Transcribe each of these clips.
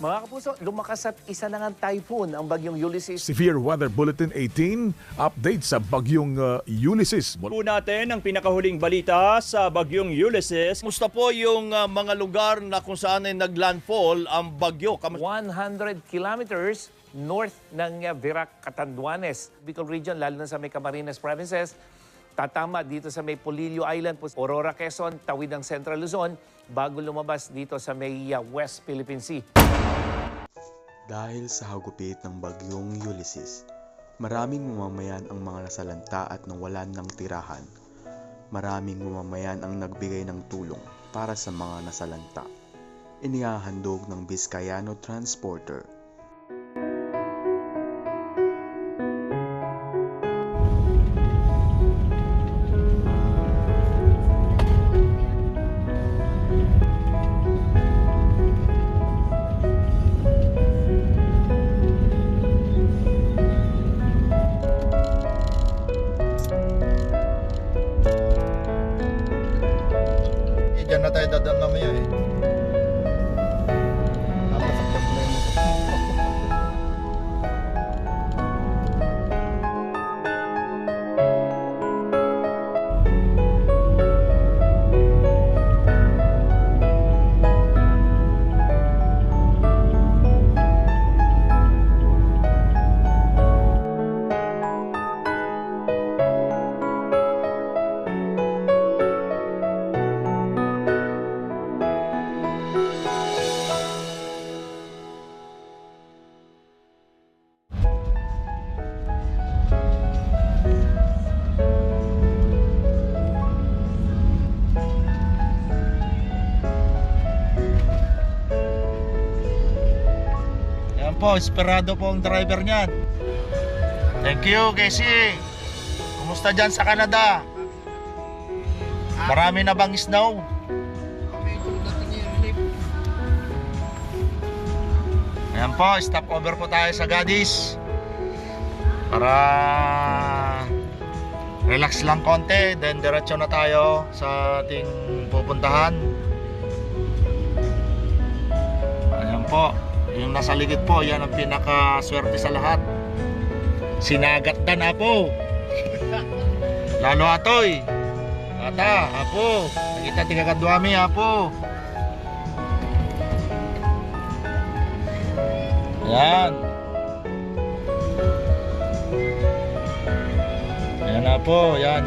Mga kapuso, lumakas at isa na ngang typhoon ang bagyong Ulysses. Severe Weather Bulletin 18, update sa bagyong Ulysses. Po natin ang pinakahuling balita sa bagyong Ulysses. Musta po yung mga lugar na kung saan ay naglandfall ang bagyo? 100 kilometers north ng Virac, Catanduanes. Bicol Region, lalo na sa may Camarines Provinces. Tatama dito sa may Polillo Island, Aurora, Quezon, tawid ng Central Luzon, bago lumabas dito sa may West Philippine Sea. Dahil sa hagupit ng bagyong Ulysses, maraming mamamayan ang mga nasalanta at nawalan ng tirahan. Maraming mamamayan ang nagbigay ng tulong para sa mga nasalanta. Inihahandog ng Vizcayano Transporter. Diyan na tayo dadaan mamaya eh. Napasakyan ko na yung po, esperado po ang driver niyan. Thank you, Casey. Kumusta dyan sa Canada? Marami na bang snow? Ayan po, stop over po tayo sa Gadis para relax lang konti, then diretso na tayo sa ating pupuntahan. Ayan po, yung nasa ligid po, yan ang pinakaswerte sa lahat. Sinagat na po. Lalo atoy. Ata, apo. Nakita tigagandwami, apo. Yan. Ayan na po. Yan.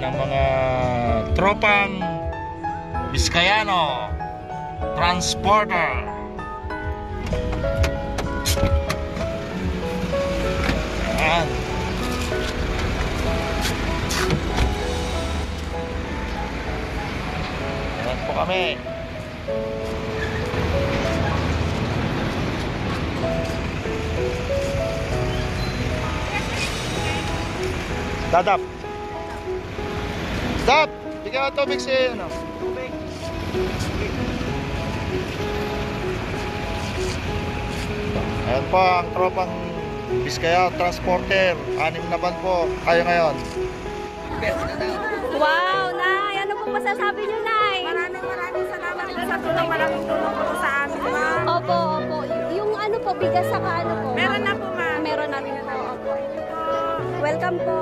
Ang mga tropang Vizcayano Transporter. Ayan. Ayan po kami. Dadap. Stop! Bigyan ka tubig siya. Ano? Tubig. Ayan po ang tropang Vizcaya Transporter. 6 na ban po kayo ngayon. Wow, Nay! Ano po masasabi niyo, Nay? Maraming salamat po sa tulong. Maraming tulong po sa amin, ma'am. Opo. Yung ano po, bigas saka ano po? Meron na po, ma'am. Meron na rin po. Opo. Welcome po.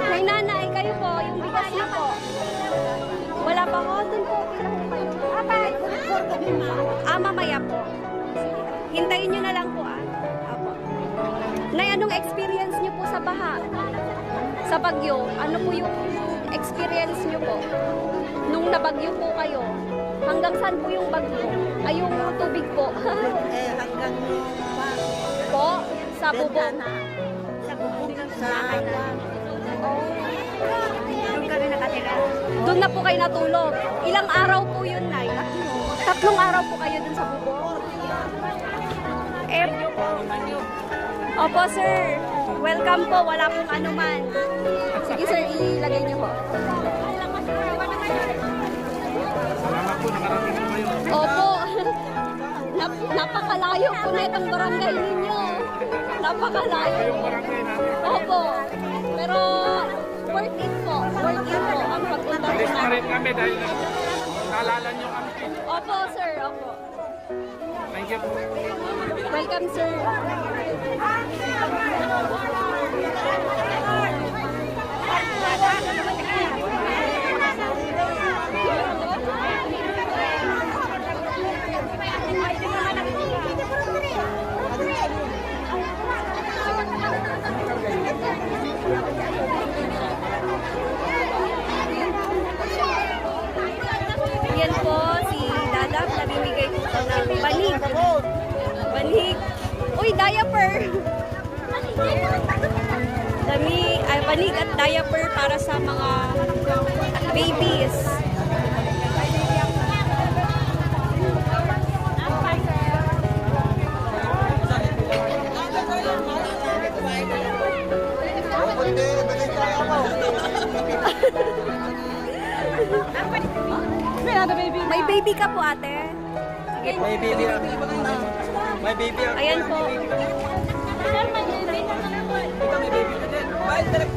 Nay, nanay, kayo po, yung bigas niyo po. Wala pa ko, dun po. Mamaya po. Hintayin nyo na lang po, Apo. Nay, anong experience nyo po sa baha? Sa bagyo? Ano po yung experience nyo po? Nung nabagyo po kayo, hanggang saan po yung bagyo? Ay, yung tubig po. Hanggang Po? Sa bubong? sa bubong sa hagdan. Oh. Doon kami nakatira. Doon na po kayo natulog. Ilang araw po yun, Nay? 3 araw po kayo dun sa bubong? Opo, sir. Welcome po. Wala pong anuman. Sige, sir. Ilagay niyo po. Opo. Napakalayo po na itong barangay ninyo. Napakalayo. Opo. Pero worth it po. Worth it po. ang pagpunta po Alis na namin. rin kami dahil naalala nyo kami. Opo, sir. Opo. Thank you po. Welcome, sir. Yan po, si Dadap, namimigay po ito ng banig. Banig. Uy, diaper! Banig at diaper para sa mga babies. May baby ka po, ate? Sige po. May baby ako. May baby ako. Ayan po.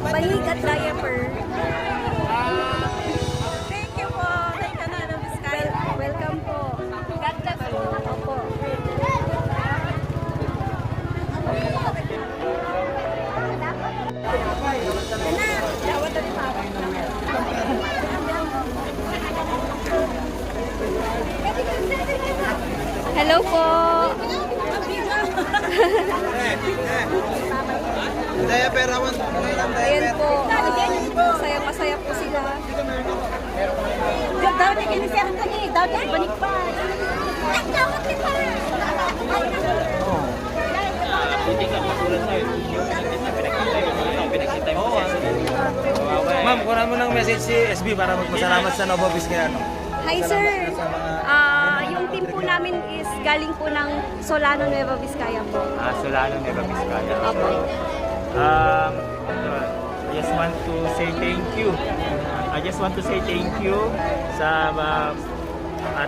Banig at diaper. Thank you po. Thank you na ng Vizcaya. Welcome po. God bless po. Opo. Hello po. Daya perawan. Ayan po. Masaya-masaya po sila. Dati kiniserang ka niya. Dati balik pa. Ma'am, kunan mo ng message si SB para magpasalamat sa Nova Vizcaya. Hi sir. Yung team po namin is galing po ng Solano, Nueva Vizcaya po. Solano, Nueva Vizcaya. Opo. I just want to say thank you. I just want to say thank you sa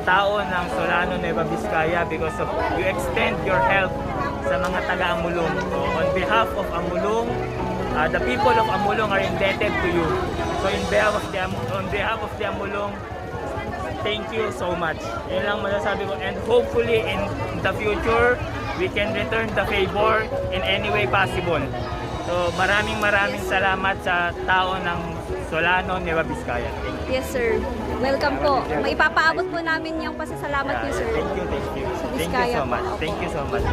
tao ng Solano, Nueva Vizcaya because of you extend your help sa mga taga-Amulong. So, on behalf of Amulong, the people of Amulong are indebted to you. So on behalf of the Amulong, thank you so much. Yun lang masasabi ko. And hopefully in the future, we can return the favor in any way possible. So maraming salamat sa tao ng Solano, Nueva Vizcaya. Thank you. Yes sir. Welcome po. Maipapaabot po namin yung pasasalamat niyo sir. Thank you. Sa Thank you Vizcaya so much. po. Thank you so much.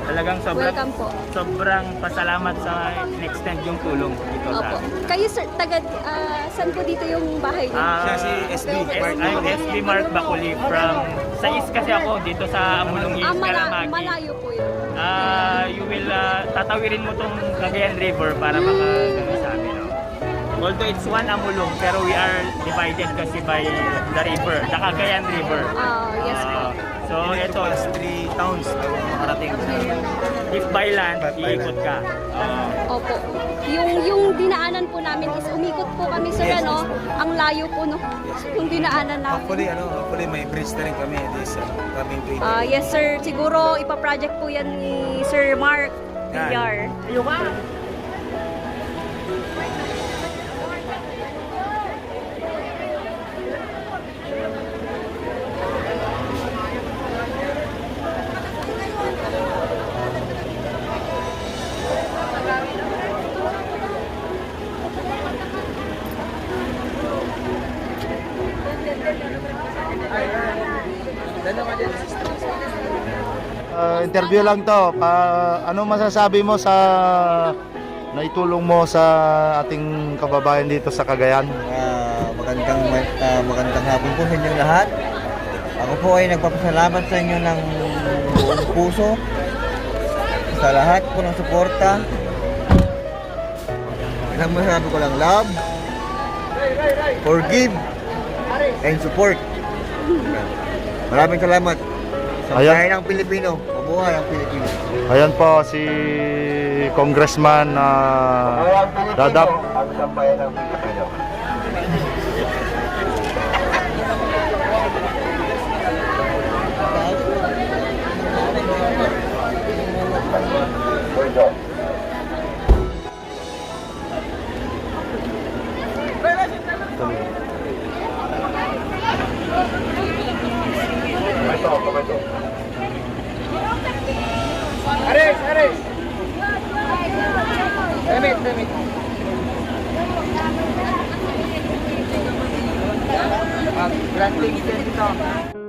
Talagang Welcome po. sobrang pasalamat sa in-extend yung tulong dito sa Opo. amin. Kayo sir, saan po dito yung bahay niyo? Siya si SB. I'm SB Mark Baculi from sa East kasi ako dito sa Amulong East, Kalamagi. Malayo po yun. You will tatawirin mo tong Cagayan River para makagano sa amin. No? Although it's one Amulong pero we are divided kasi by the river, the Cagayan River. Yes po. So ito, 3 towns makarating. if by land, iikot ka. Opo. Yung dinaanan po namin is umikot po kami sir ano. Ang layo po no. Yung dinaanan namin. Hopefully may bridge na rin kami this coming week. Yes sir, siguro ipa-project po yan ni Sir Mark Villar. Interview lang to. Ano masasabi mo sa naitulong mo sa ating kababayan dito sa Cagayan? Magandang hapon po sa inyong lahat. Ako po ay nagpapasalamat sa inyo ng buong puso sa lahat po ng suporta. Ang masasabi ko lang, love, forgive, and support. Maraming salamat. Sa bahay ng Pilipino, mabuhay ang Pilipino. Ayan po si Congressman Dadap. Ang sambayan ng Pilipino. Aris! Aris! Damit! Damit! Planting dito.